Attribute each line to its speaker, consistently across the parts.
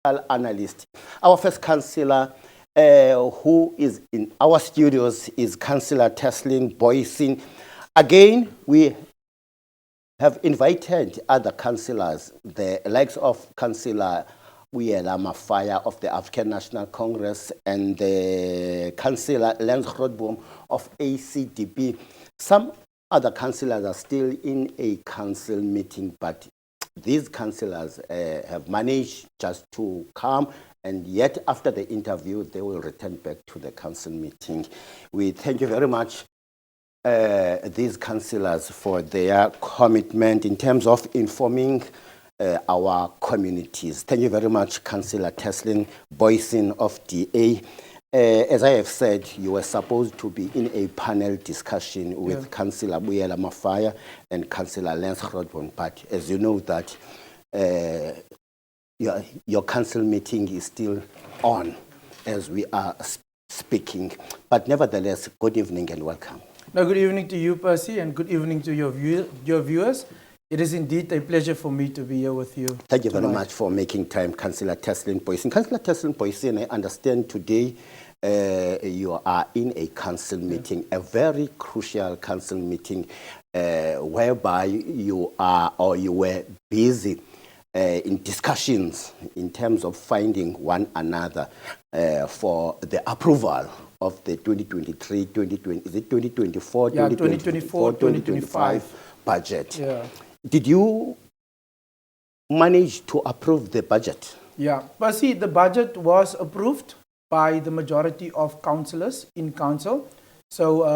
Speaker 1: political analyst. Our first councillor who is in our studios is Councillor Teslin Boysin. Again, we have invited other councillors, the likes of Councillor Uyela Mafaya of the African National Congress and the Councillor Lance Grootboom of ACDP. Some other councillors are still in a council meeting, but these councillors have managed just to come, and yet after the interview, they will return back to the council meeting. We thank you very much, these councillors, for their commitment in terms of informing our communities. Thank you very much, Councillor Teslin Boysin of DA. As I have said, you were supposed to be in a panel discussion with Councillor Uyela Mafaya and Councillor Lance Grootboom, but as you know that your council meeting is still on as we are speaking. But nevertheless, good evening and welcome.
Speaker 2: No, good evening to you, Percy, and good evening to your viewers. It is indeed a pleasure for me to be here with you.
Speaker 1: Thank you very much for making time, Councillor Teslin Boysin. Councillor Teslin Boysin, I understand today you are in a council meeting, a very crucial council meeting, whereby you are or you were busy in discussions in terms of finding one another for the approval of the 2023-2020, is it 2024, 2025 budget.
Speaker 2: Yeah.
Speaker 1: Did you manage to approve the budget?
Speaker 2: Yeah, but see, the budget was approved by the majority of councillors in council. So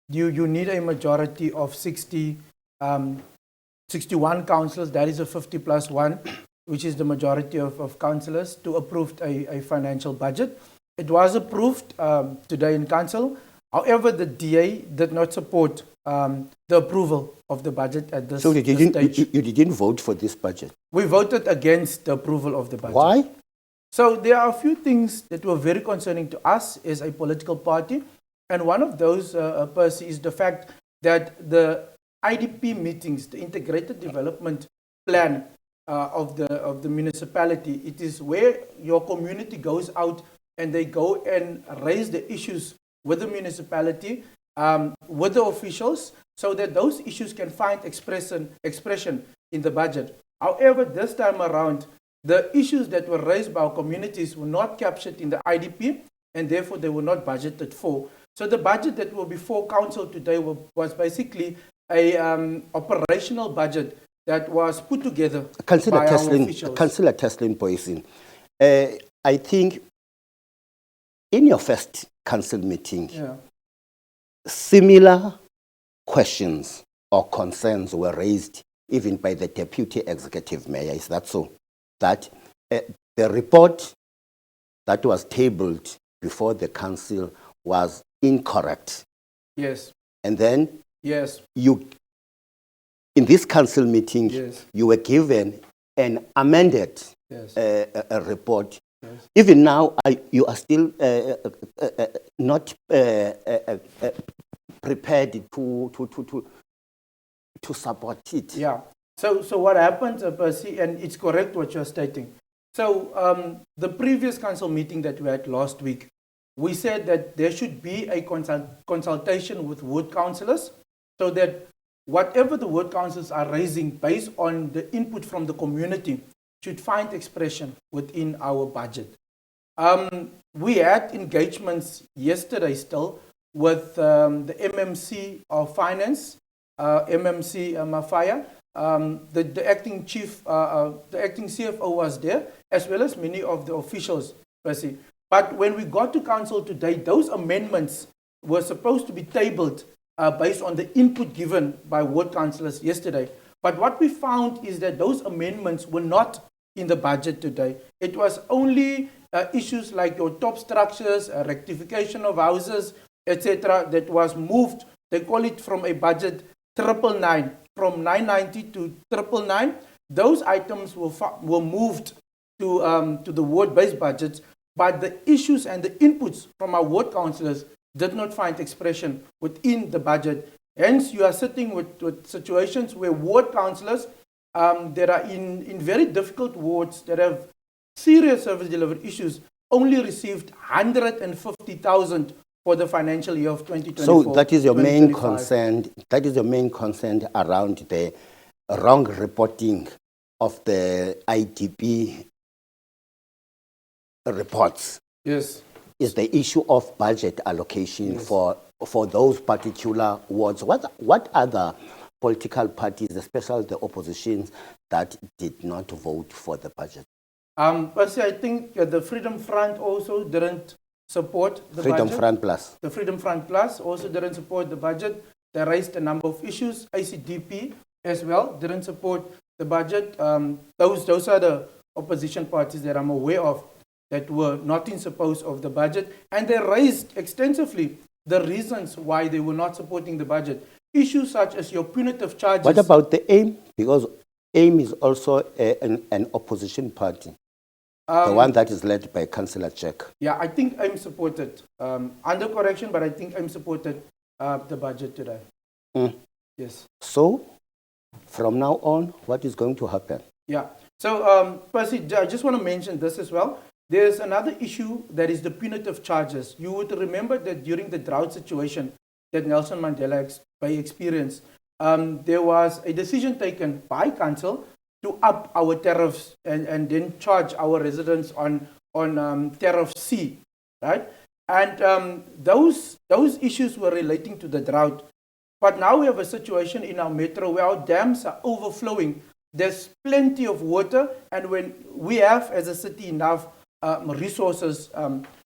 Speaker 2: you need a majority of 61 councillors, that is a 50 plus 1, which is the majority of councillors, to approve a financial budget. It was approved today in council. However, the DA did not support the approval of the budget at this stage.
Speaker 1: So you didn't vote for this budget?
Speaker 2: We voted against the approval of the budget.
Speaker 1: Why?
Speaker 2: So there are a few things that were very concerning to us as a political party. And one of those, Percy, is the fact that the IDP meetings, the Integrated Development Plan of the municipality, it is where your community goes out and they go and raise the issues with the municipality, with the officials, so that those issues can find expression in the budget. However, this time around, the issues that were raised by our communities were not captured in the IDP, and therefore they were not budgeted for. So the budget that will be before council today was basically a operational budget that was put together by our officials.
Speaker 1: Councillor Teslin Boysin, I think in your first council meeting, similar questions or concerns were raised even by the Deputy Executive Mayor. Is that so? That the report that was tabled before the council was incorrect.
Speaker 2: Yes.
Speaker 1: And then
Speaker 2: yes,
Speaker 1: you, in this council meeting, you were given an amended a report. Yes. Even now, you are still not prepared to support it.
Speaker 2: Yeah. So what happened, Percy, and it's correct what you're stating. So the previous council meeting that we had last week, we said that there should be a consultation with ward councillors, so that whatever the ward councillors are raising based on the input from the community should find expression within our budget. We had engagements yesterday still with the MMC of Finance, MMC Mafaya. The acting chief, the acting CFO was there, as well as many of the officials, Percy. But when we got to council today, those amendments were supposed to be tabled based on the input given by ward councillors yesterday. But what we found is that those amendments were not in the budget today. It was only issues like your top structures, rectification of houses, etc., that was moved. They call it from a budget 999, from 990 to 999. Those items were moved to the ward-based budgets, but the issues and the inputs from our ward councillors did not find expression within the budget. Hence, you are sitting with situations where ward councillors that are in very difficult wards that have serious service delivery issues only received 150,000 for the financial year of 2024.
Speaker 1: So that is your main
Speaker 2: 2025.
Speaker 1: concern. That is your main concern around the wrong reporting of the IDP reports.
Speaker 2: Yes.
Speaker 1: Is the issue of budget allocation for those particular wards. What other political parties, especially the oppositions, that did not vote for the budget?
Speaker 2: Percy, I think the Freedom Front also didn't support the
Speaker 1: Freedom
Speaker 2: budget.
Speaker 1: Front Plus.
Speaker 2: The Freedom Front Plus also didn't support the budget. They raised a number of issues. ICDP as well didn't support the budget. Those are the opposition parties that I'm aware of that were not in support of the budget. And they raised extensively the reasons why they were not supporting the budget. Issues such as your punitive charges.
Speaker 1: What about the AIM? Because AIM is also an opposition party. The one that is led by Councillor Jack.
Speaker 2: Yeah, I think I'm supported. Under correction, but I think I'm supported the budget today. Yes.
Speaker 1: So, from now on, what is going to happen?
Speaker 2: Yeah. So, Percy, I just want to mention this as well. There's another issue that is the punitive charges. You would remember that during the drought situation that Nelson Mandela experienced, there was a decision taken by council to up our tariffs and then charge our residents on tariff C, right? And those issues were relating to the drought. But now we have a situation in our metro where our dams are overflowing. There's plenty of water, and when we have, as a city, enough resources,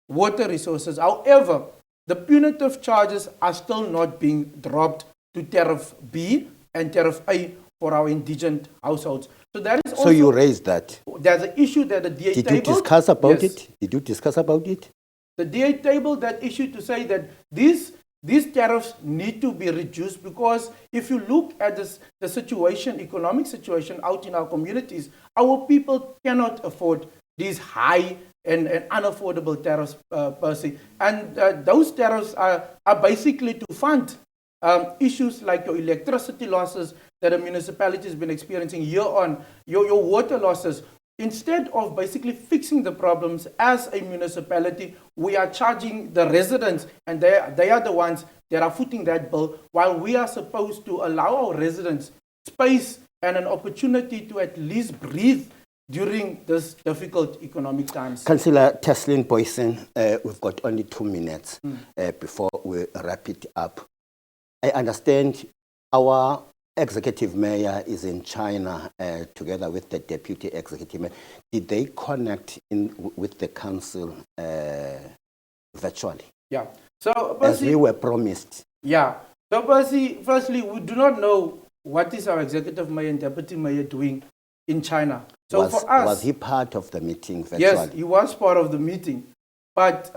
Speaker 2: water resources. However, the punitive charges are still not being dropped to tariff B and tariff A for our indigent households. So that is also,
Speaker 1: so you raised that.
Speaker 2: There's an issue that the DA
Speaker 1: Did
Speaker 2: tabled.
Speaker 1: you discuss about
Speaker 2: Yes.
Speaker 1: it? Did you discuss about it?
Speaker 2: The DA tabled that issue to say that these tariffs need to be reduced, because if you look at the situation, economic situation out in our communities, our people cannot afford these high and unaffordable tariffs, Percy. And those tariffs are basically to fund issues like your electricity losses that a municipality has been experiencing year on, your water losses. Instead of basically fixing the problems as a municipality, we are charging the residents, and they are the ones that are footing that bill, while we are supposed to allow our residents space and an opportunity to at least breathe during this difficult economic times.
Speaker 1: Councillor Teslin Boysen, we've got only 2 minutes before we wrap it up. I understand our executive mayor is in China together with the deputy executive mayor. Did they connect with the council virtually?
Speaker 2: Yeah. So,
Speaker 1: as
Speaker 2: Percy,
Speaker 1: we were promised.
Speaker 2: Yeah. So, Percy, firstly, we do not know what is our executive mayor and deputy mayor doing in China. So for us,
Speaker 1: was he part of the meeting virtually?
Speaker 2: yes, he was part of the meeting, but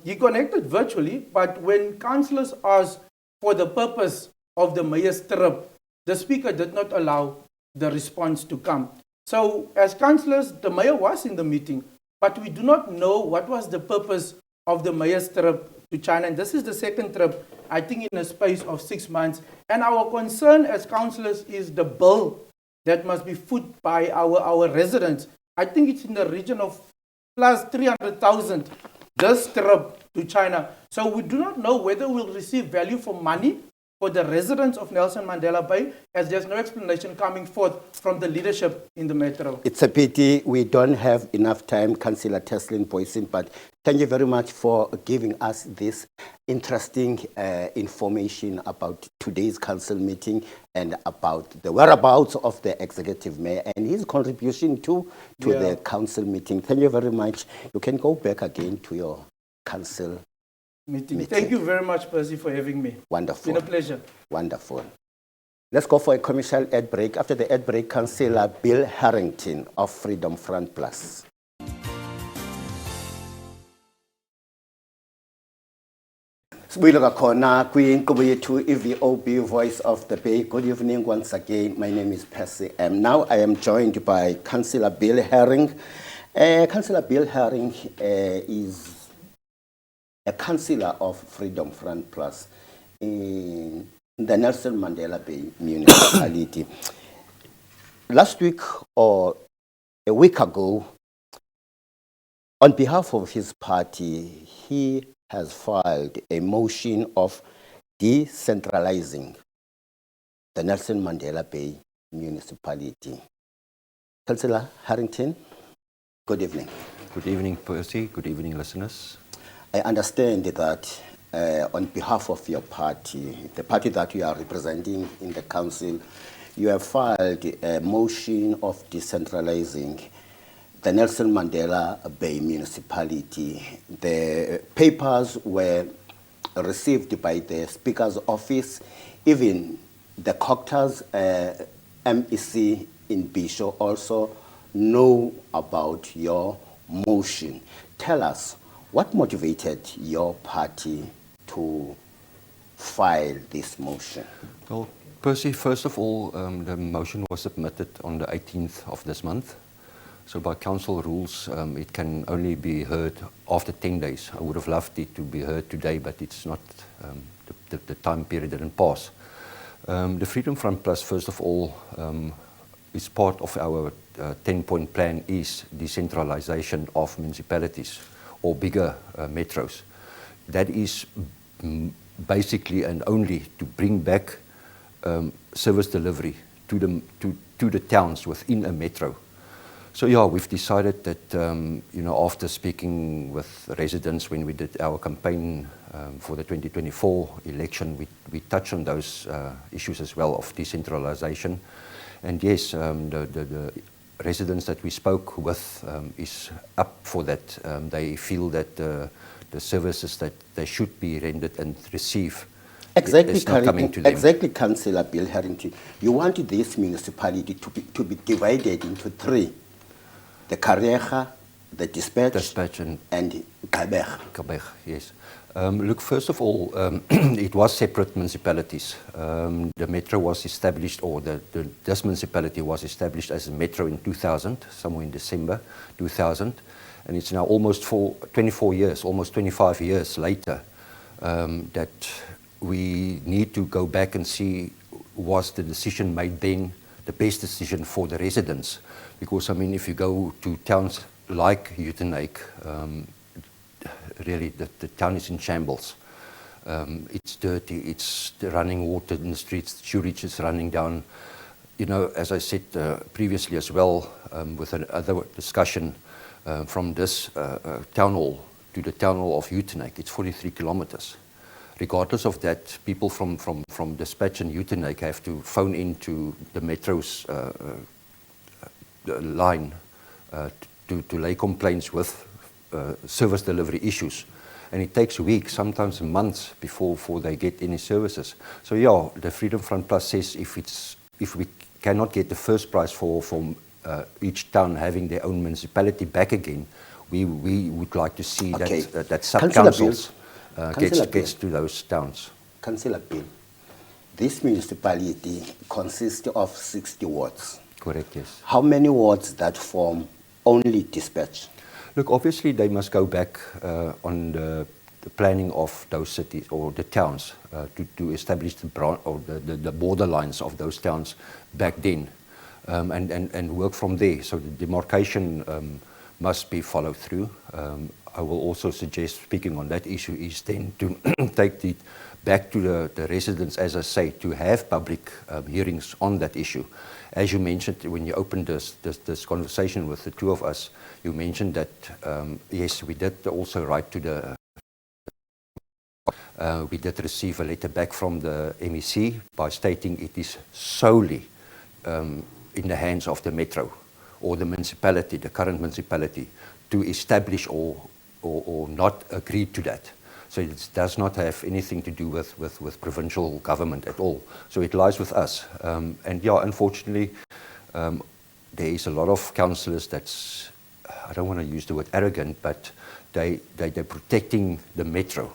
Speaker 2: he connected virtually. But when councillors asked for the purpose of the mayor's trip, the speaker did not allow the response to come. So as councillors, the mayor was in the meeting, but we do not know what was the purpose of the mayor's trip to China. And this is the second trip, I think, in a space of 6 months. And our concern as councillors is the bill that must be foot by our residents. I think it's in the region of plus 300,000 this trip to China. So we do not know whether we'll receive value for money for the residents of Nelson Mandela Bay, as there's no explanation coming forth from the leadership in the metro.
Speaker 1: It's a pity we don't have enough time, Councillor Teslin Boysen, but thank you very much for giving us this interesting information about today's council meeting and about the whereabouts of the executive mayor and his contribution to the council meeting. Thank you very much. You can go back again to your council meeting.
Speaker 2: Thank you very much, Percy, for having me.
Speaker 1: Wonderful.
Speaker 2: It's been a pleasure.
Speaker 1: Wonderful. Let's go for a commercial ad break. After the ad break, Councillor Bill Harrington of Freedom Front Plus. Sibuyile khona kwinkqubo yethu iVOB Voice of the Bay. Good evening once again. My name is Percy M. Now I am joined by Councillor Bill Herring. Councillor Bill Herring is a councillor of Freedom Front Plus in the Nelson Mandela Bay municipality. Last week or a week ago, On behalf of his party, he has filed a motion of decentralizing the Nelson Mandela Bay municipality. Councillor Harrington, good evening.
Speaker 3: Good evening, Percy. Good evening, listeners.
Speaker 1: I understand that on behalf of your party, the party that you are representing in the council, you have filed a motion of decentralizing the Nelson Mandela Bay municipality. The papers were received by the Speaker's office. Even the Cocters MEC in Bisho also know about your motion. Tell us, what motivated your party to file this motion?
Speaker 3: Well, Percy, first of all, the motion was submitted on the 18th of this month. So by council rules, it can only be heard after 10 days. I would have loved it to be heard today, but it's not, the time period didn't pass. The Freedom Front Plus, first of all, is part of our 10-point plan is decentralization of municipalities or bigger metros. That is basically and only to bring back service delivery to the towns within a metro. So yeah, we've decided that, after speaking with residents when we did our campaign for the 2024 election, we touched on those issues as well of decentralization. And yes, the residents that we spoke with is up for that. They feel that the services that they should be rendered and receive is not coming to them.
Speaker 1: Exactly, Councillor Bill Harrington. You want this municipality to be divided into three: the Kareha, the Dispatch and Gqeberha.
Speaker 3: Gqeberha, yes. Look, first of all, it was separate municipalities. The metro was established, or this municipality was established as a metro in 2000, somewhere in December 2000, and it's now almost 24 years, almost 25 years later, that we need to go back and see, was the decision made then the best decision for the residents? Because, I mean, if you go to towns like Uitenhage, really the town is in shambles. It's dirty, it's the running water in the streets, sewage is running down. You know, as I said previously as well, with another discussion from this town hall to the town hall of Uitenhage, it's 43 kilometers. Regardless of that, people from Dispatch and Uitenhage have to phone into the metro's line to lay complaints with service delivery issues, and it takes weeks, sometimes months before they get any services. So yeah, the Freedom Front Plus says if we cannot get the first prize for each town having their own municipality back again, we would like to see that sub-councils gets to those towns.
Speaker 1: Councillor Bill, this municipality consists of 60 wards.
Speaker 3: Correct, yes.
Speaker 1: How many wards that form only Dispatch?
Speaker 3: Look, obviously they must go back on the planning of those cities or the towns to establish the borderlines of those towns back then, and work from there. So the demarcation must be followed through. I will also suggest, speaking on that issue, is then to take it back to the residents, as I say, to have public hearings on that issue. As you mentioned, when you opened this conversation with the two of us, you mentioned that, yes, we did also write to the, we did receive a letter back from the MEC by stating it is solely in the hands of the metro or the municipality, the current municipality, to establish or not agree to that. So it does not have anything to do with provincial government at all. So it lies with us. And yeah, unfortunately, there is a lot of councillors that's, I don't want to use the word arrogant, but they're protecting the metro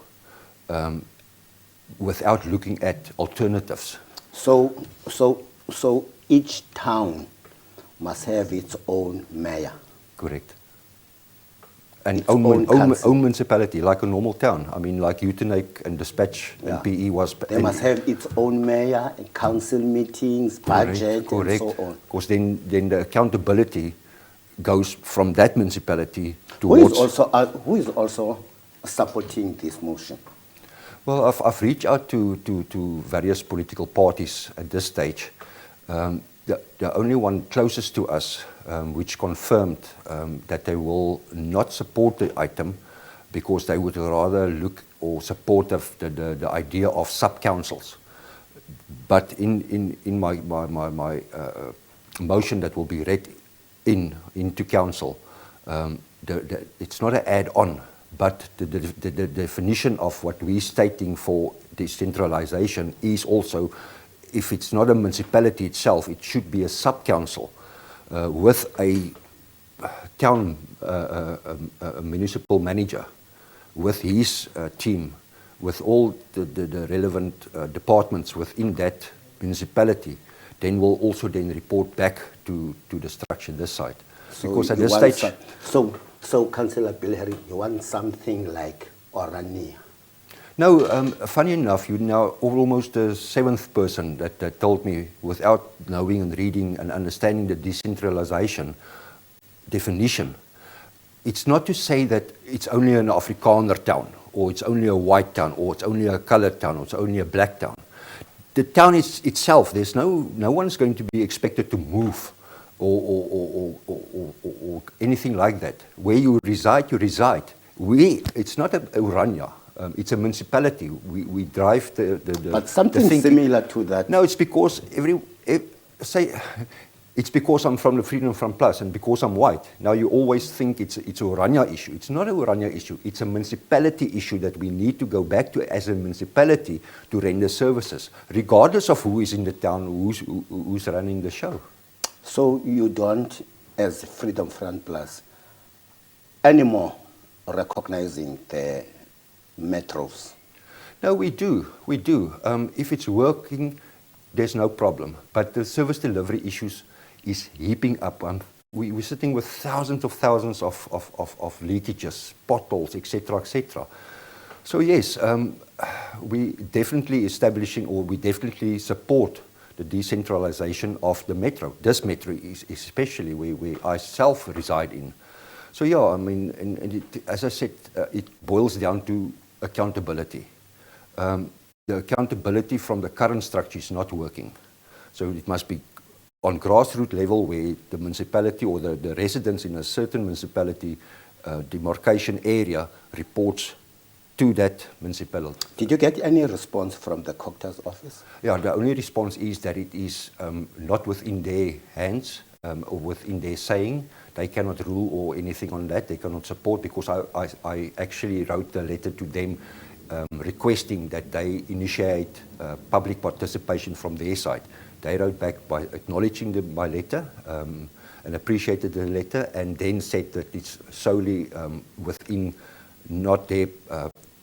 Speaker 3: without looking at alternatives.
Speaker 1: So each town must have its own mayor.
Speaker 3: Correct. And own municipality, like a normal town. I mean, like Uitenhage and Dispatch and PE was...
Speaker 1: They must have its own mayor, council meetings, budget, and so on.
Speaker 3: Because then the accountability goes from that municipality
Speaker 1: Who
Speaker 3: towards...
Speaker 1: who is also supporting this motion?
Speaker 3: Well, I've reached out to various political parties at this stage. The only one closest to us which confirmed that they will not support the item because they would rather look or support the idea of sub-councils. But in my motion that will be read into council, it's not an add-on, but the definition of what we're stating for decentralization is also, if it's not a municipality itself, it should be a sub-council with a town a municipal manager, with his team, with all the relevant departments within that municipality, then we'll also then report back to the structure this side. Because at this stage...
Speaker 1: So Councillor Bill Herring, you want something like Orania?
Speaker 3: No, funny enough, you're now almost the seventh person that told me, without knowing and reading and understanding the decentralization definition, it's not to say that it's only an Afrikaner town, or it's only a white town, or it's only a colored town, or it's only a black town. The town itself, there's no one's going to be expected to move or anything like that. Where you reside, you reside. It's not a Orania. It's a municipality. We drive the
Speaker 1: But something similar to that.
Speaker 3: No, it's because it's because I'm from the Freedom Front Plus and because I'm white. Now you always think it's a Orania issue. It's not a Orania issue. It's a municipality issue that we need to go back to as a municipality to render services, regardless of who is in the town, who's running the show.
Speaker 1: So you don't, as Freedom Front Plus, anymore recognizing the metros?
Speaker 3: No, we do. We do. If it's working, there's no problem. But the service delivery issues is heaping up. We're sitting with thousands of leakages, potholes, etc., etc. So yes, we definitely establishing, or we definitely support the decentralization of the metro. This metro is especially where I self reside in. So yeah, I mean, and as I said, it boils down to accountability. The accountability from the current structure is not working. So it must be on grassroots level where the municipality or the residents in a certain municipality demarcation area reports to that municipality.
Speaker 1: Did you get any response from the Cocta's office?
Speaker 3: Yeah, the only response is that it is not within their hands or within their saying. They cannot rule or anything on that. They cannot support, because I actually wrote a letter to them requesting that they initiate public participation from their side. They wrote back by acknowledging my letter and appreciated the letter, and then said that it's solely within not their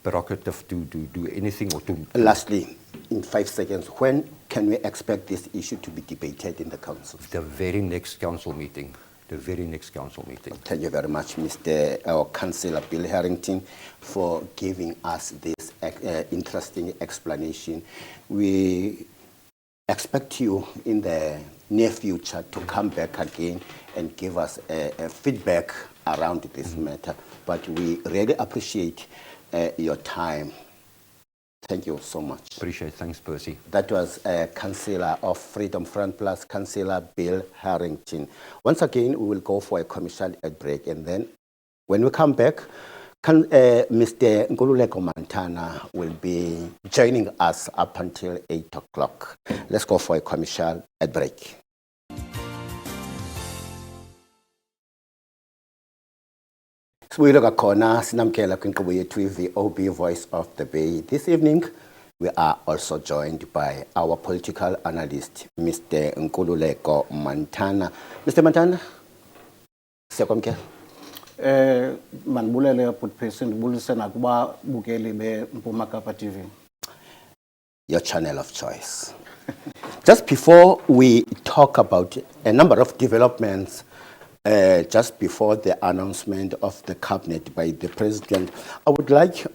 Speaker 3: prerogative to do anything or to...
Speaker 1: Lastly, in 5 seconds, when can we expect this issue to be debated in the council?
Speaker 3: The very next council meeting. The very next council meeting.
Speaker 1: Thank you very much, Mr. Councillor Bill Harrington, for giving us this interesting explanation. We expect you in the near future to come back again and give us a feedback around this matter. But we really appreciate your time. Thank you so much.
Speaker 3: Appreciate it. Thanks, Percy.
Speaker 1: That was Councillor of Freedom Front Plus, Councillor Bill Harrington. Once again, we will go for a commercial break, and then when we come back, Mr. Nkululeko Montana will be joining us up until 8 o'clock. Let's go for a commercial break. Sibuyiloka khona sinamkela kwinkqubo yethu VOB Voice of the Bay. This evening, we are also joined by our political analyst, Mr. Nkululeko Montana. Mr. Montana, siyakwamkela.
Speaker 4: Manibulele butphesi ndibulise nakuba bukeli beMpuma Kapa TV.
Speaker 1: Your channel of choice. Just before we talk about a number of developments, just before the announcement of the cabinet by the president, I would like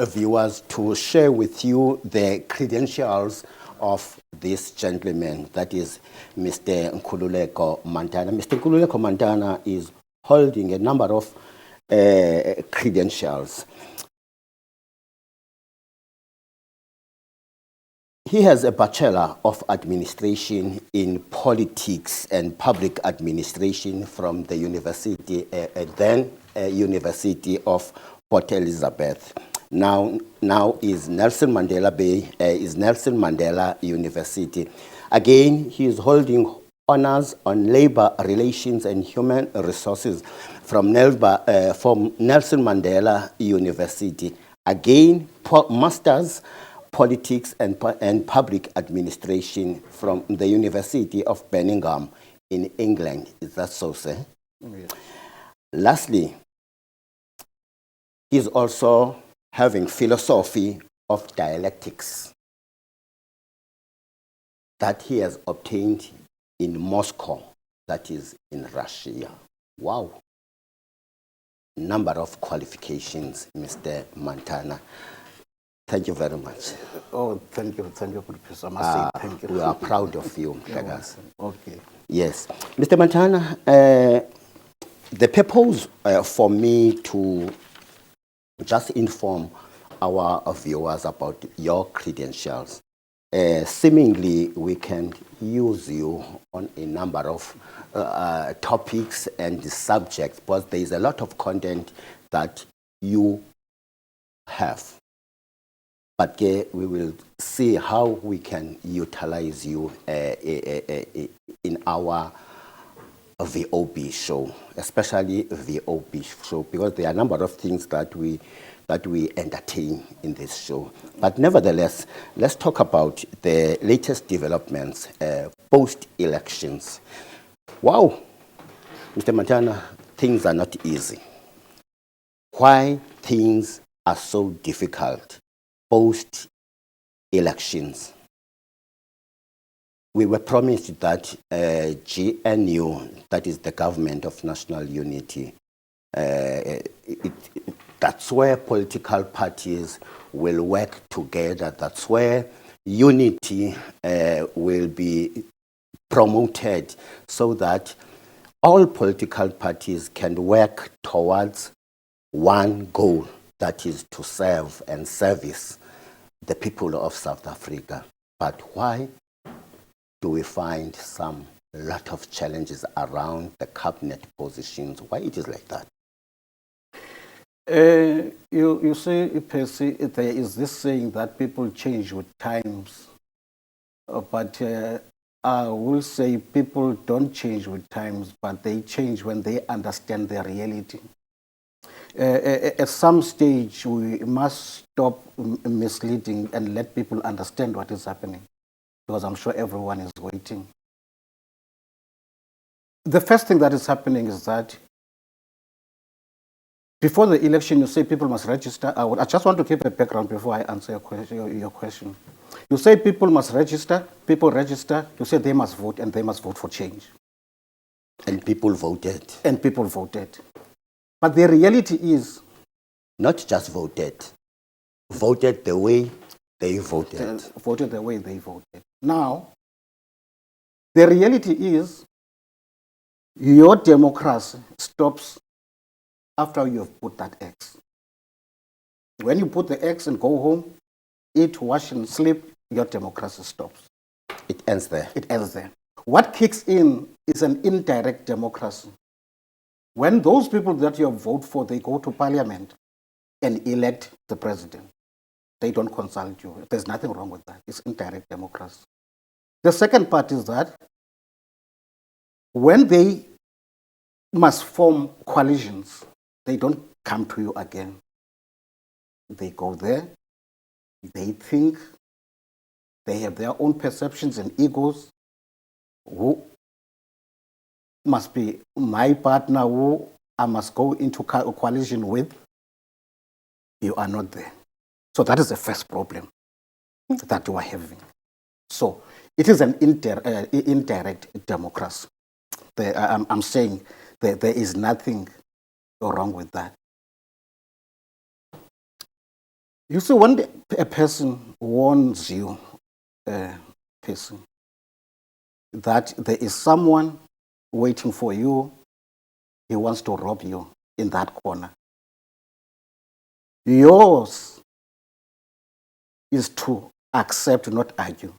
Speaker 1: viewers to share with you the credentials of this gentleman, that is Mr. Nkululeko Montana. Mr. Nkululeko Montana is holding a number of credentials. He has a Bachelor of Administration in Politics and Public Administration from the University, University of Port Elizabeth. Now is Nelson Mandela Bay, is Nelson Mandela University. Again, he is holding honors on labor relations and human resources from Nelson Mandela University. Again, masters politics and public administration from the University of Birmingham in England. Is that so, sir? Yes. Lastly, he's also having philosophy of dialectics that he has obtained in Moscow, that is in Russia. Wow. Number of qualifications, Mr. Montana. Thank you very much.
Speaker 4: Oh, thank you, Professor. I must say thank you.
Speaker 1: We are proud of you, Pegas.
Speaker 4: Okay.
Speaker 1: Yes. Mr. Montana, the purpose for me to just inform our viewers about your credentials, seemingly we can use you on a number of topics and subjects, but there is a lot of content that you have. But we will see how we can utilize you in our VOB show, especially VOB show, because there are a number of things that we entertain in this show. But nevertheless, let's talk about the latest developments post-elections. Wow, Mr. Montana, things are not easy. Why things are so difficult post-elections? We were promised that GNU, that is the Government of National Unity, that's where political parties will work together. That's where unity will be promoted so that all political parties can work towards one goal, that is to serve and service the people of South Africa. But why do we find a lot of challenges around the cabinet positions? Why it is like that?
Speaker 4: You see, Percy, there is this saying that people change with times, but I will say people don't change with times, but they change when they understand their reality. At some stage, we must stop misleading and let people understand what is happening, because I'm sure everyone is waiting. The first thing that is happening is that before the election, you say people must register. I just want to keep a background before I answer your question. You say people must register, people register, you say they must vote, and they must vote for change.
Speaker 1: And people voted.
Speaker 4: And people voted. But the reality is,
Speaker 1: not just voted the way they voted.
Speaker 4: Voted the way they voted. Now, the reality is, your democracy stops after you have put that X. When you put the X and go home, eat, wash, and sleep, your democracy stops.
Speaker 1: It ends there.
Speaker 4: It ends there. What kicks in is an indirect democracy. When those people that you vote for, they go to parliament and elect the president, they don't consult you. There's nothing wrong with that. It's indirect democracy. The second part is that when they must form coalitions, they don't come to you again. They go there, they think, they have their own perceptions and egos. Who must be my partner, who I must go into coalition with? You are not there. So that is the first problem that you are having. So it is an indirect democracy. I'm saying that there is nothing wrong with that. You see, when a person warns you, that there is someone waiting for you he wants to rob you in that corner. Yours is to accept, not argue,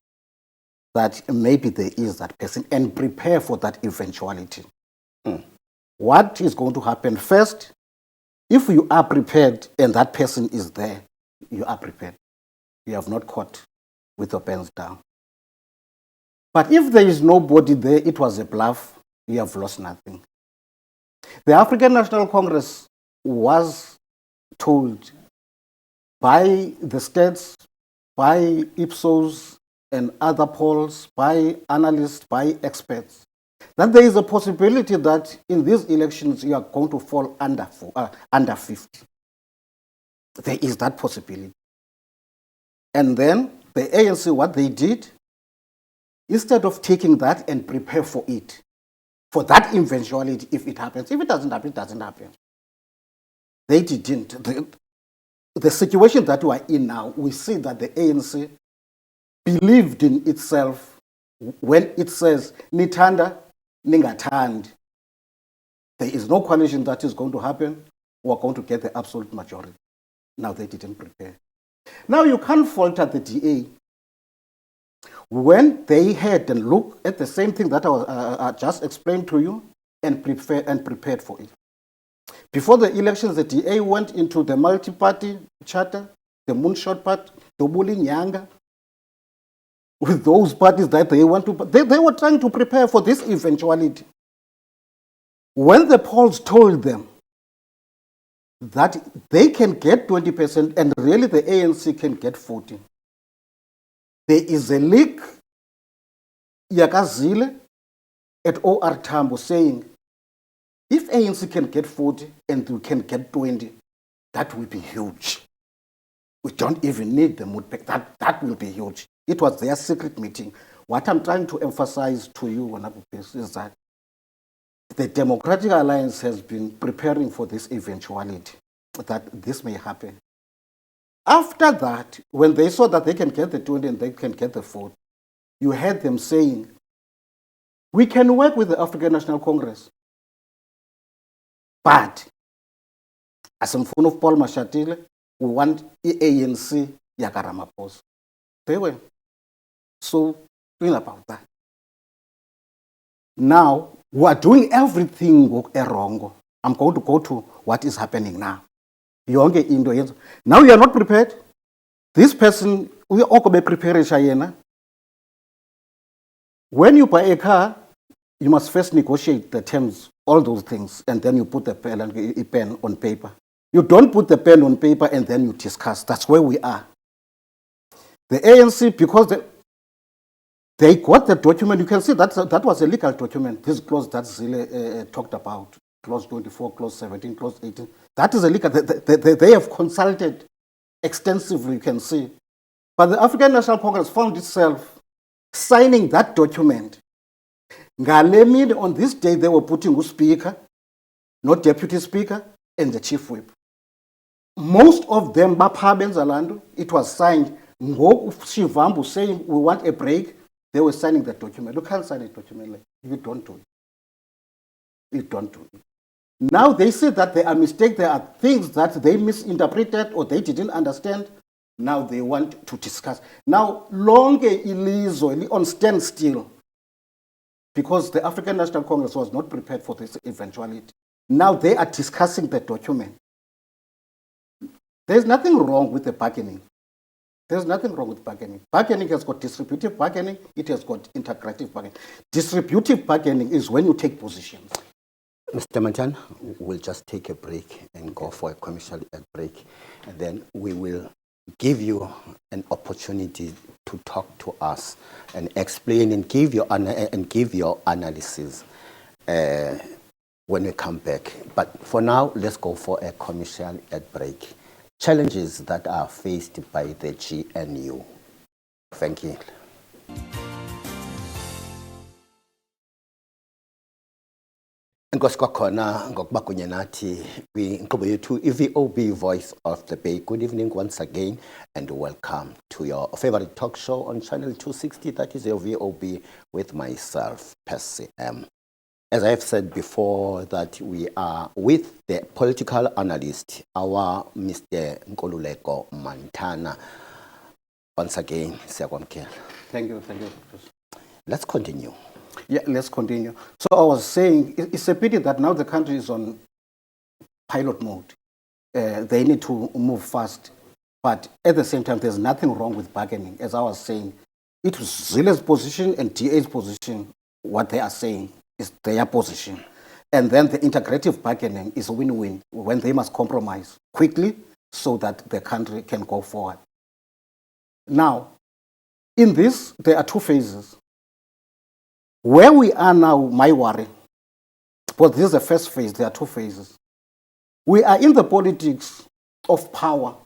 Speaker 4: that maybe there is that person and prepare for that eventuality. What is going to happen first? If you are prepared and that person is there, you are prepared. You have not caught with your pants down. But if there is nobody there, it was a bluff, you have lost nothing. The African National Congress was told by the states, by Ipsos and other polls, by analysts, by experts, that there is a possibility that in these elections you are going to fall under 50. There is that possibility. And then the ANC, what they did, instead of taking that and prepare for it, for that eventuality, if it happens. If it doesn't happen, it doesn't happen. They didn't. The situation that we are in now, we see that the ANC believed in itself when it says, Nitanda, Ningatand. There is no coalition that is going to happen. We are going to get the absolute majority. Now they didn't prepare. Now you can't fault at the DA. When they had and look at the same thing that I just explained to you and prepared for it. Before the elections, the DA went into the multi-party charter, the moonshot part, Dobuli Nyanga, with those parties that they want to, they were trying to prepare for this eventuality. When the polls told them that they can get 20% and really the ANC can get 40%, there is a leak, Yakazile at OR Tambo saying, if ANC can get 40 and we can get 20, that will be huge. We don't even need the mood pack. That will be huge. It was their secret meeting. What I'm trying to emphasize to you, is that the Democratic Alliance has been preparing for this eventuality, that this may happen. After that, when they saw that they can get the 20 and they can get the 40, you heard them saying, we can work with the African National Congress. But, as in front of Paul Mashatile, we want ANC Yakaramapos. They were so thinking about that. Now, we are doing everything wrong. I'm going to go to what is happening now. Now you are not prepared. This person, we are all going to prepare China. When you buy a car, you must first negotiate the terms, all those things, and then you put the pen on paper. You don't put the pen on paper and then you discuss. That's where we are. The ANC, because they got the document, you can see that was a legal document. This clause that Zille talked about, clause 24, clause 17, clause 18, that is a legal. They have consulted extensively, you can see. But the African National Congress found itself signing that document. Ngalemid, on this day, they were putting who speaker, not deputy speaker, and the chief whip. Most of them, Bapha Benzalando, it was signed. Ngoku Shivambu saying we want a break, they were signing the document. You can't sign a document like you don't do it. You don't do it. Now they say that there are mistakes, there are things that they misinterpreted or they didn't understand. Now they want to discuss. Now, longe ilizo on standstill, because the African National Congress was not prepared for this eventuality. Now they are discussing the document. There's nothing wrong with the bargaining. There's nothing wrong with bargaining. Bargaining has got distributive bargaining, it has got integrative bargaining. Distributive bargaining is when you take positions.
Speaker 1: Mr. Mantan, we'll just take a break and go for a commercial break, and then we will give you an opportunity to talk to us and explain and give your analysis when we come back. But for now, let's go for a commercial break. Challenges that are faced by the GNU. Thank you. Nkosikokhona ngokuba kunye nathi kwinkqubo yethu iVOB Voice of the Bay. Good evening once again and welcome to your favorite talk show on channel 260, that is your VOB, with myself, Percy M. As I've said before, that we are with the political analyst, our Mr. Nkululeko Montana. Once again, siyakwamkela.
Speaker 4: Thank you, Professor.
Speaker 1: Let's continue.
Speaker 4: Yeah, let's continue. So I was saying, it's a pity that now the country is on pilot mode. They need to move fast. But at the same time, there's nothing wrong with bargaining. As I was saying, it was Zile's position and DA's position. What they are saying is their position. And then the integrative bargaining is win-win when they must compromise quickly so that the country can go forward. Now, in this, there are two phases. Where we are now, my worry, but this is the first phase, there are two phases. We are in the politics of power.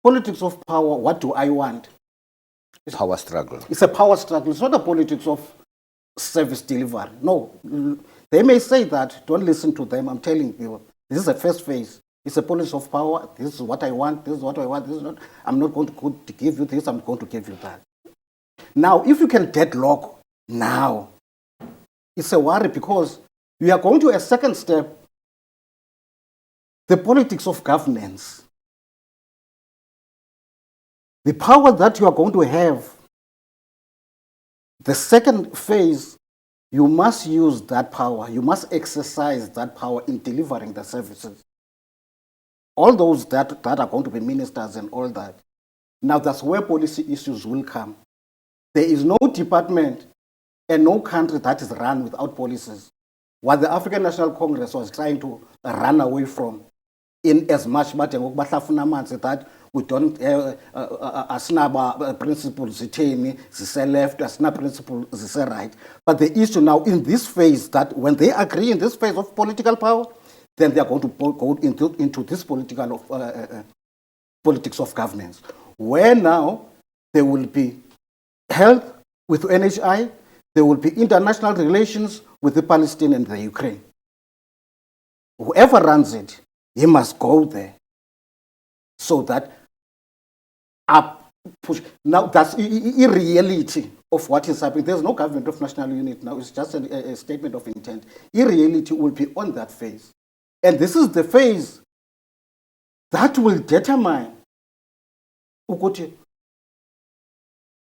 Speaker 4: Politics of power, what do I want?
Speaker 1: Power struggle.
Speaker 4: It's a power struggle. It's not a politics of service delivery. No, they may say that. Don't listen to them. I'm telling you, this is the first phase. It's a politics of power. This is what I want. This is what I want. This is not. I'm not going to give you this. I'm going to give you that. Now, if you can deadlock now, it's a worry because we are going to a second step, the politics of governance. The power that you are going to have, the second phase, you must use that power. You must exercise that power in delivering the services. All those that are going to be ministers and all that. Now, that's where policy issues will come. There is no department and no country that is run without policies. What the African National Congress was trying to run away from, in as much that we don't asnaba principles zitheni left, asna principles zise right. But the issue now in this phase, that when they agree in this phase of political power, then they are going to go into this politics of governance, where now there will be health with NHI, there will be international relations with the Palestine and the Ukraine. Whoever runs it, he must go there so that up push. Now that's a reality of what is happening. There's no government of national unity now. It's just a statement of intent. Reality will be on that phase. And this is the phase that will determine.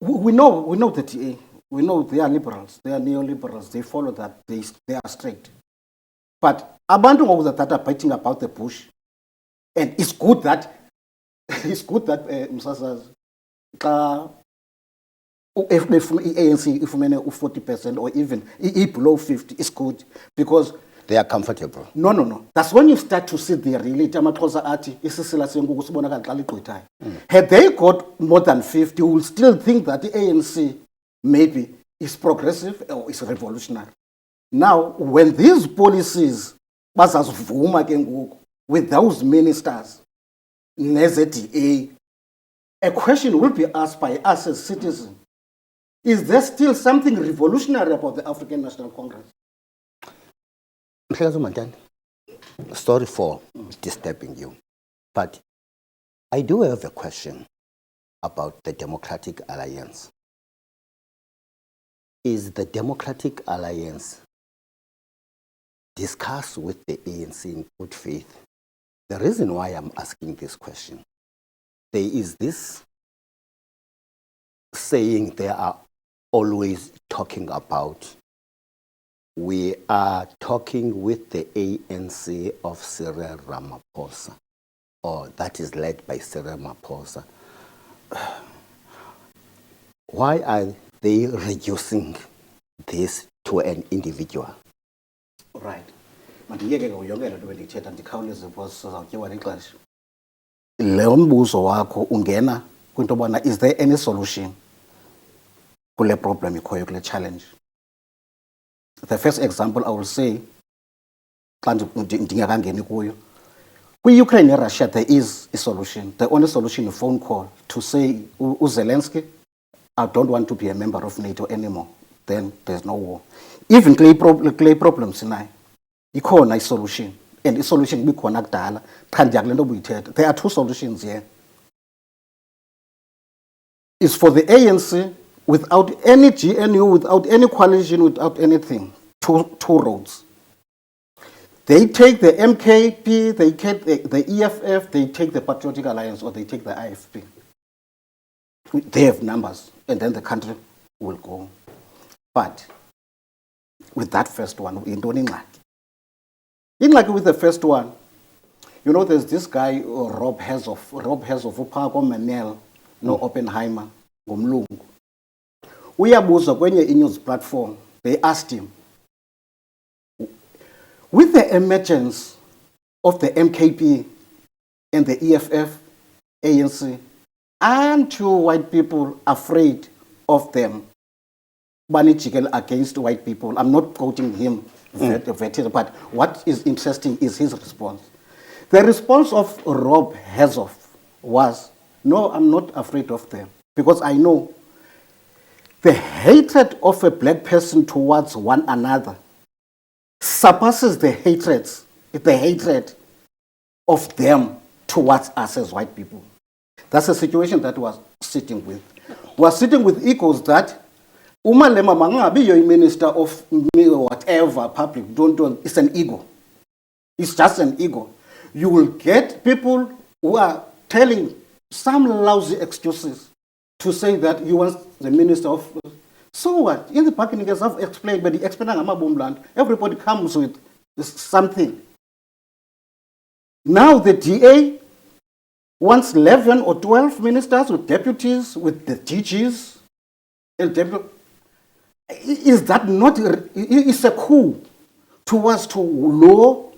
Speaker 4: We know the TA. We know they are liberals. They are neoliberals. They follow that. They are strict. But abantu that are fighting about the bush, and it's good that Msasaz, if ANC if 40% or even below 50, it's good because
Speaker 1: They are comfortable.
Speaker 4: No. That's when you start to see the reality. Had they got more than 50, we will still think that the ANC maybe is progressive or is revolutionary. Now, when these policies with those ministers, a question will be asked by us as citizens. Is there still something revolutionary about the African National Congress?
Speaker 1: Sorry for disturbing you, but I do have a question about the Democratic Alliance. Is the Democratic Alliance discussed with the ANC in good faith? The reason why I'm asking this question, there is this saying they are always talking about, we are talking with the ANC of Cyril Ramaphosa, or that is led by Cyril Ramaphosa. Why are they reducing this to an individual?
Speaker 4: Right. Is there any solution to the problem, the challenge? The first example I will say, with Ukraine and Russia, there is a solution. The only solution is a phone call to say, Zelensky, I don't want to be a member of NATO anymore. Then there's no war. Even clay problems in a solution. And the solution we connect There are two solutions here. It's for the ANC without any GNU, without any coalition, without anything, two roads. They take the MKP, they take the EFF, they take the Patriotic Alliance, or they take the IFP. They have numbers, and then the country will go. But with that first one, in like with the first one, you know, there's this guy, Rob Herzog, Upako Menel, no Oppenheimer, Gumlungu. Uyabuzwa kwenye news platform, they asked him, with the emergence of the MKP and the EFF, ANC, aren't you white people afraid of them managing against white people? I'm not quoting him, but what is interesting is his response. The response of Rob Herzog was, no, I'm not afraid of them, because I know the hatred of a black person towards one another surpasses the hatred of them towards us as white people. That's a situation that we're sitting with. We're sitting with egos that Umalema Mangabi, you're a minister of whatever, public, don't, it's an ego. It's just an ego. You will get people who are telling some lousy excuses to say that you want the minister of... So what? In the bargaining, as I've explained, but the explaining Boomland, everybody comes with something. Now the DA wants 11 or 12 ministers with deputies, with the DGs. Is that not... It's a coup towards to law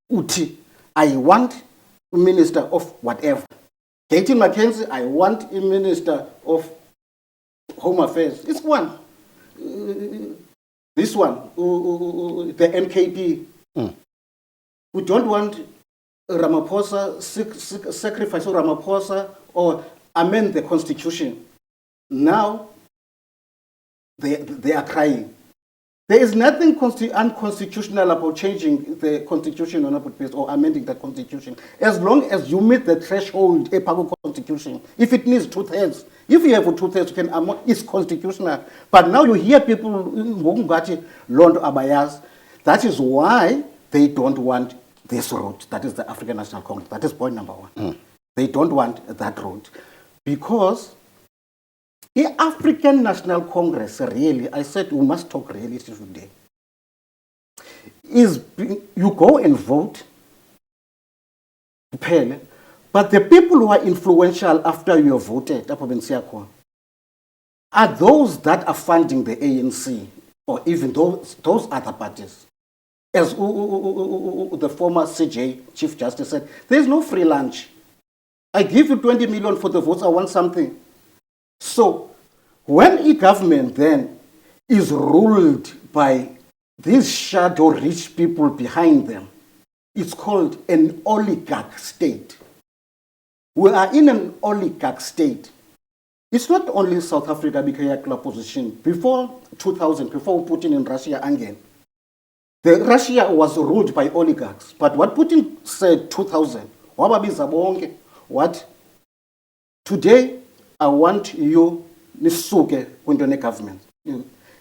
Speaker 4: uti. I want a minister of whatever. Katie Mackenzie, I want a minister of Home Affairs. It's one. This one, the MKP. We don't want Ramaphosa, sacrifice of Ramaphosa, or amend the constitution. Now, they are crying. There is nothing unconstitutional about changing the constitution on a basis or amending the constitution, as long as you meet the threshold, a constitution. If it needs 2/3, if you have a 2/3, you can, it's constitutional. But now you hear people, Londo Abayas, that is why they don't want this road. That is the African National Congress. That is point number one. They don't want that road. Because the African National Congress, really, I said we must talk reality today, is you go and vote, but the people who are influential after you have voted are those that are funding the ANC or even those other parties. As the former CJ, Chief Justice, said, there's no free lunch. I give you 20 million for the votes, I want something. So, when a government then is ruled by these shadow rich people behind them, it's called an oligarch state. We are in an oligarch state. It's not only South Africa became a club position. Before 2000, before Putin and Russia again, Russia was ruled by oligarchs. But what Putin said 2000, what? Today, I want you, Nisuke, Kundone government.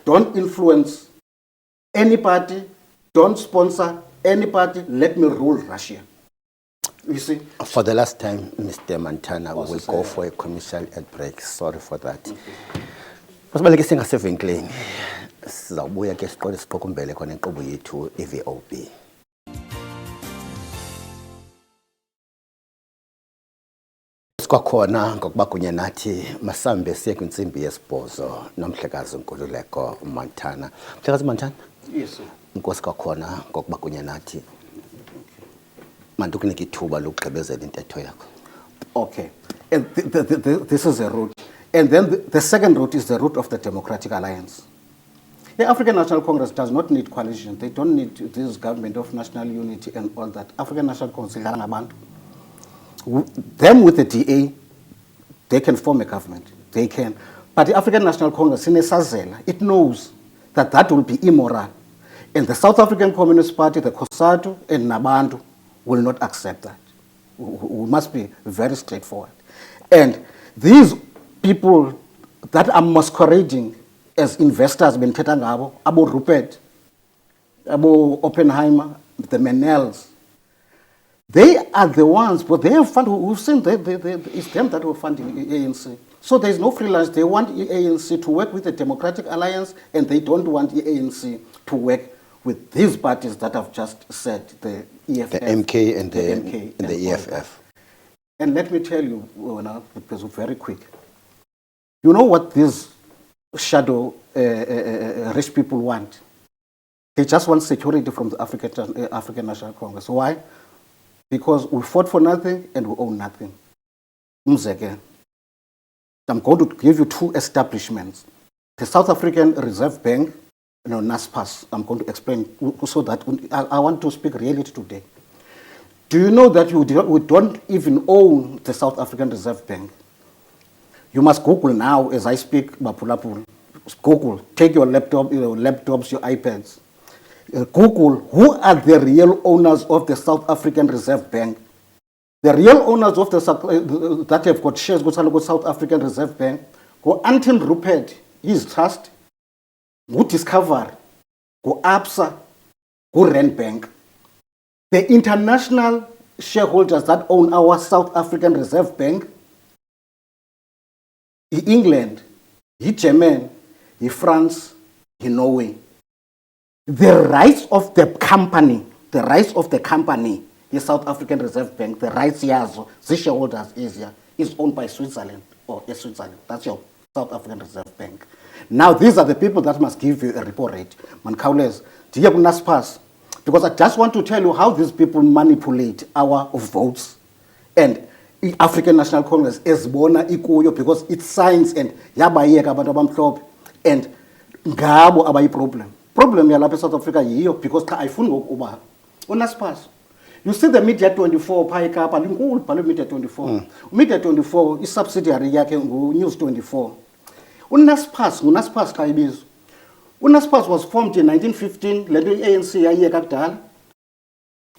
Speaker 4: Don't influence any party, don't sponsor any party, let me rule Russia. You see?
Speaker 1: For the last time, Mr. Montana, we will go for a commercial break. Sorry for that. Masibaleke singasevenkileni. Sizawubuya ke siqole siqokumbele khona inkqubo yethu eVOB. Sikwakhona ngokuba kunye nathi masambe siye kwintsimbi yesibhozo nomhlekazi Nkululeko Montana. Mhlekazi Montana?
Speaker 4: Yes, sir.
Speaker 1: Inkosi kwakhona ngokuba kunye nathi. Mandukunike ithuba lokugqibezela intetho yakho.
Speaker 4: Okay. And this is a route. And then the second route is the route of the Democratic Alliance. The African National Congress does not need coalition. They don't need this government of national unity and all that. African National Congress, them with the DA, they can form a government. They can. But the African National Congress, it knows that that will be immoral. And the South African Communist Party, the COSATU, and Nabantu will not accept that. We must be very straightforward. And these people that are masquerading as investors, benithetha ngabo, abo Rupert, abo Oppenheimer, the Menels, they are the ones, but they have funded, we've seen it's them that were funding the ANC. So there's no free lunch. They want the ANC to work with the Democratic Alliance, and they don't want the ANC to work with these parties that I've just said, the EFF.
Speaker 1: The MK and the
Speaker 4: MK
Speaker 1: and the
Speaker 4: all
Speaker 1: EFF.
Speaker 4: that. And let me tell you, now, because we're very quick. You know what these shadow rich people want? They just want security from the African National Congress. Why? Because we fought for nothing and we own nothing. Umzekelo, I'm going to give you two establishments. The South African Reserve Bank, NASPAS. I'm going to explain so that I want to speak reality today. Do you know that we don't even own the South African Reserve Bank? You must Google now as I speak, Bapulapul. Google, take your laptop, your laptops, your iPads. Google, who are the real owners of the South African Reserve Bank? The real owners of the that have got shares, go South African Reserve Bank, go Anton Rupert, his trust, go Discover, go ABSA, go Rand Bank. The international shareholders that own our South African Reserve Bank, England, Germany, France, Norway. The rights of the company, the South African Reserve Bank, the rights yazo, the shareholders is owned by Switzerland or Switzerland. That's your South African Reserve Bank. Now these are the people that must give you a report rate. Mankaules, NASPAS. Because I just want to tell you how these people manipulate our votes. And the African National Congress is bona ikuyo because it signs and yabayeka abantu abamhlophe and ngabo abayi problem. Problem yalapha South Africa yiyo because xa ayifuni ngokuba uNASPAS. You see the Media 24 pha eKapa linkulu bhalwe Media 24. Media 24 is subsidiary yakhe News 24. uNASPAS nguNASPAS xa ibizwa. uNASPAS was formed in 1915 le nto iANC yayiyeka kudala.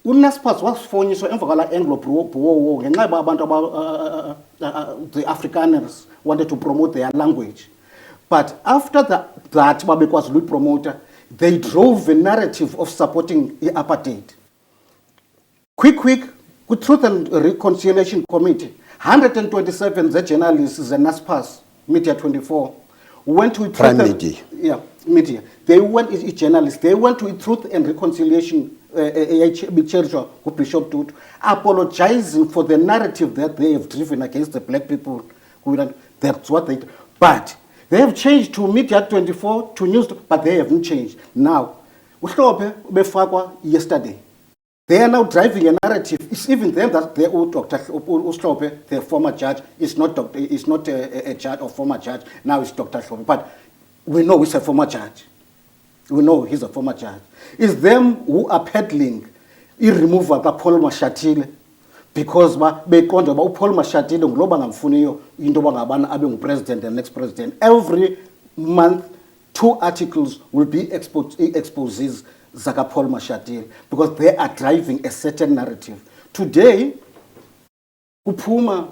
Speaker 4: uNASPAS wasifonyiswa emva kwala Anglo-Boer War ngenxa yoba abantu the Afrikaners wanted to promote their language. But after that babekwazi ukuyipromota, they drove a narrative of supporting the apartheid. Quick, good Truth and Reconciliation Committee, 127 the journalists, the NASPAS, Media 24, went to
Speaker 1: Prime Media.
Speaker 4: Yeah, media. They went, journalists, they went to Truth and Reconciliation Bishop Tutu, apologizing for the narrative that they have driven against the black people. That's what they did. But they have changed to Media 24, to News, but they haven't changed. Now, yesterday, they are now driving a narrative. It's even them that they owe Dr. Uslope, the former judge, is not a judge or former judge. Now it's Dr. Slope. But we know he's a former judge. We know he's a former judge. It's them who are peddling removal of Paul Mashatile because Paul Mashatile nguloba ngamfuniyo into bangabana abe president and next president. Every month 2 articles will be exposes Zaka Paul Mashatile because they are driving a certain narrative. Today, Kupuma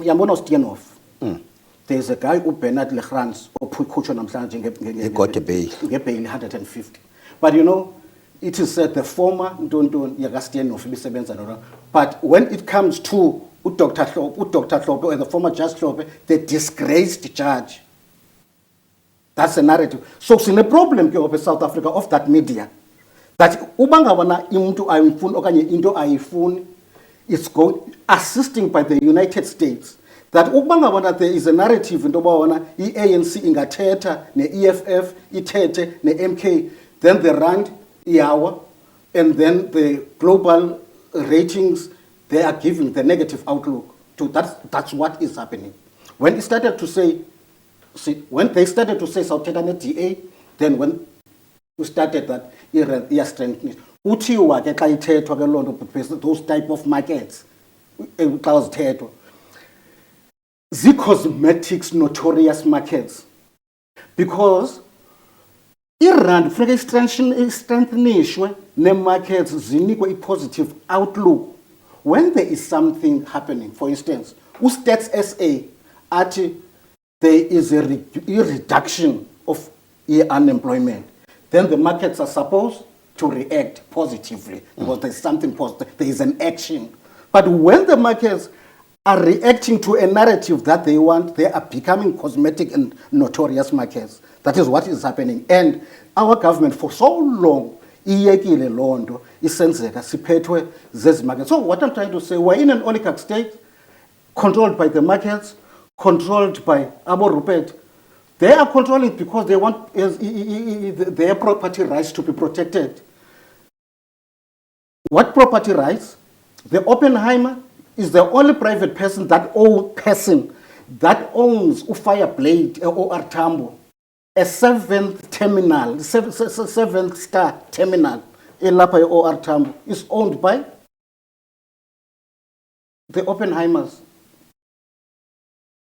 Speaker 4: Yambono Stianov. There's a guy who Bernard Legrand or Pukucho Namsanje.
Speaker 1: He got a bail.
Speaker 4: Get bail 150. But you know, it is said the former don't Yagastianov. But when it comes to Dr. Slope or the former Judge Slope, the disgraced judge. That's the narrative. So it's a problem of South Africa of that media. That ubangabana into iPhone okanye into iPhone is assisting by the United States. That ubangabana there is a narrative into bana ANC ingathetha ne EFF ithethe ne MK, then the rand iawa, and then the global ratings they are giving the negative outlook to that's what is happening. When it started to say when they started to say South African DA, then when we started that year strengthening, uthiwa ke xa ithethwa ke loo nto those type of markets xa zithethwa cosmetics notorious markets because irand kufuneka strengthenishwe ne-markets zinikwe i-positive outlook when there is something happening. For instance, uStats SA athi there is a reduction of unemployment, then the markets are supposed to react positively because there's something positive, there is an action. But when the markets are reacting to a narrative that they want, they are becoming cosmetic and notorious markets. That is what is happening. And our government for so long, iyekile loo nto isenzeka siphethwe zezi markets. So what I'm trying to say, we're in an oligarch state, controlled by the markets, controlled by Abo Rupert. They are controlling because they want their property rights to be protected. What property rights? The Oppenheimer is the only private person that owns Fireblade or Tambo, a seventh star terminal in Lapa or Tambo is owned by the Oppenheimers.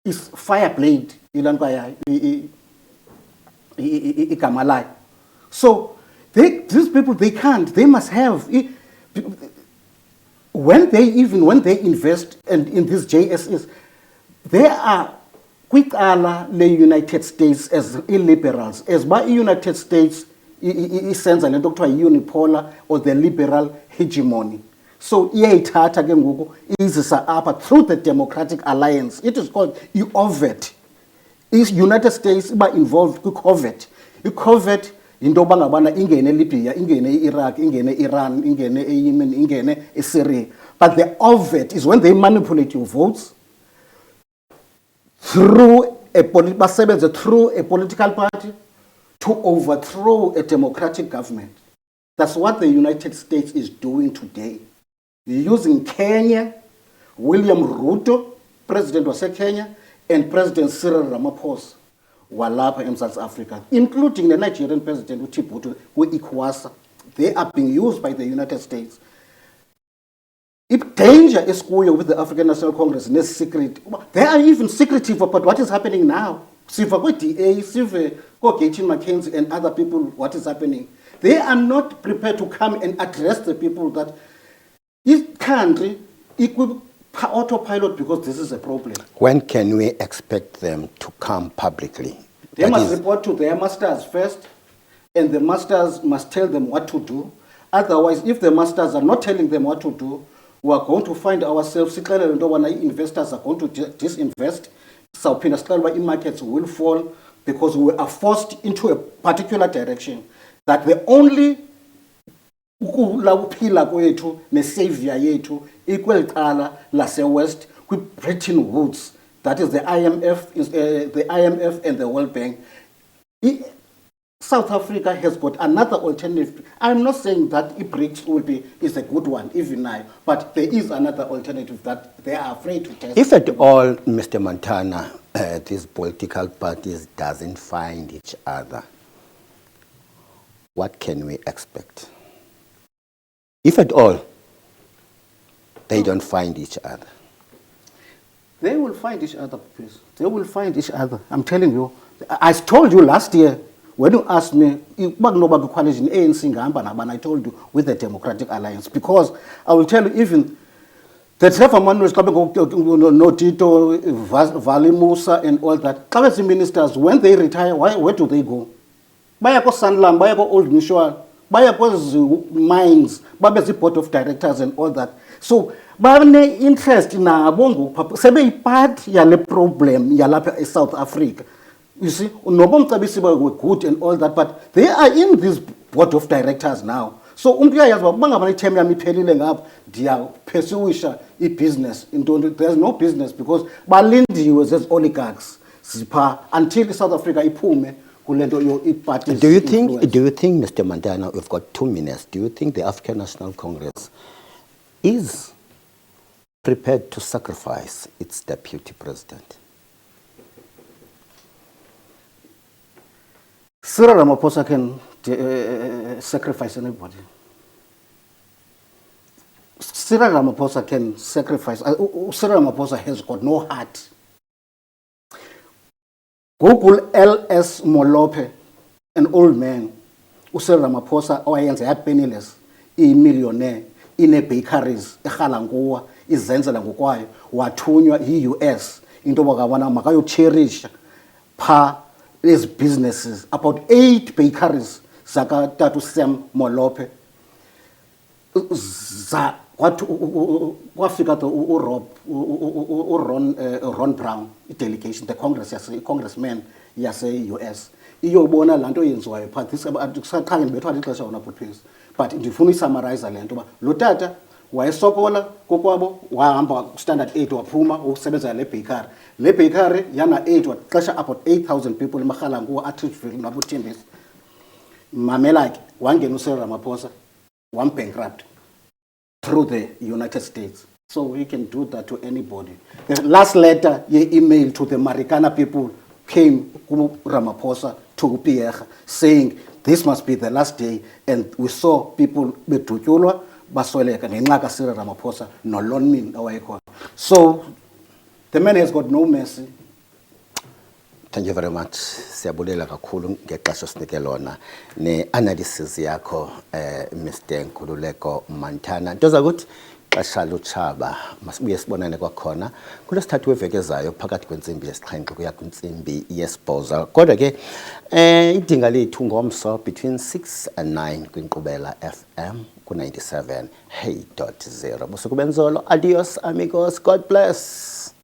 Speaker 4: Is Fireblade Ikamalai. So these people, they must have, when they invest in these JSEs, they are quick the United States as illiberals, as by United States sends a doctor unipolar or the liberal hegemony. So iyayithatha ke ngoku izisa apha through the Democratic Alliance. It is called i-OVET. Is United States iba involved kwi-COVET. I-COVET into yoba ngabana ingene eLibya, ingene e-Iraq, ingene Iran, ingene eYemen, ingene eSyria. But the OVET is when they manipulate your votes through a political party to overthrow a democratic government. That's what the United States is doing today. Using Kenya, William Ruto, President of Kenya, and President Cyril Ramaphosa, walapha in South Africa, including the Nigerian President Tibutu, Ikwasa. They are being used by the United States. If danger is going with the African National Congress, they are even secretive about what is happening now. Siva DA, Siva Gates McKenzie, and other people, what is happening. They are not prepared to come and address the people that this country equal autopilot because this is a problem.
Speaker 1: When can we expect them to come publicly?
Speaker 4: They must report to their masters first, and the masters must tell them what to do. Otherwise, if the masters are not telling them what to do, we are going to find ourselves, investors are going to disinvest, so markets will fall because we are forced into a particular direction that the only ukuphila kwethu nesavior yethu ikweli lase West kwi-Bretton Woods, that is the IMF and the World Bank. South Africa has got another alternative. I'm not saying that BRICS is a good one even now, but there is another alternative that they are afraid to test.
Speaker 1: If at all, Mr. Montana, these political parties doesn't find each other, what can we expect? If at all, they don't find each other.
Speaker 4: They will find each other, please. They will find each other. I'm telling you. I told you last year, when you asked me, coalition ANC, I told you with the Democratic Alliance. Because I will tell you, even the Trevor Manuel, Notito, Vali Musa, and all that, currency ministers, when they retire, where do they go? Baya ko Sanlam, baya ko Old Mutual, baya ko mines, baya ko board of directors and all that. So, bane interest na bongo, sebe part yale problem yalapha in South Africa. You see, were good and all that, but they are in this board of directors now. So, there's no business because Balindi was as oligarchs until South Africa ipume.
Speaker 1: Do you think, Mr. Montana, we've got 2 minutes, do you think the African National Congress is prepared to sacrifice its deputy president?
Speaker 4: Cyril Ramaphosa can sacrifice anybody. Cyril Ramaphosa can sacrifice. Cyril Ramaphosa has got no heart. Google LS Molope, an old man. Cyril Ramaphosa owayenza penniless, i-millionaire, ine-bakeries, ehalanguwa, izenzela ngokwayo, wathunywa i-US, into bakabana makayocherisha pa these businesses, about 8 bakeries, Zaka Tatu Sam Molope, kwafika Ron Brown delegation, the congressman yase-US iyobona laa nto yenziwayo phaa kusaqhange ndibethwa lixesha wona bhutwezi, but ndifuna uyisummarize le nto uba lo tata wayesokola kokwabo wahamba standard 8 waphuma usebenza le bakery. Le bakery yana 8 waxesha about 8,000 people eMarhalangu Atteridgeville nabuthembisi. Mamela ke wangena uCyril Ramaphosa bankrupt through the United States. So we can do that to anybody. The last letter, ye email to the Marikana people came to Ramaphosa to Pierre saying this must be the last day, and we saw people betutyulwa basweleka ngenxa kaCyril Ramaphosa noLonmin owayekhona. So the man has got no mercy.
Speaker 1: Thank you very much. Siyabulela kakhulu ngexesha sinike lona ne-analysis yakho Mr. Nkululeko Manthana. Nto zakuthi xesha lutshaba masibuye sibonane kwakhona kuLwesithathu weveki ezayo phakathi kwentsimbi yesixhenxe kuya kwintsimbi yesibhozo. Kodwa ke idinga lethu ngomso between 6 and 9 kwiNkqubela FM ku-97 hey.0. Busuku benzolo. Adios amigos. God bless.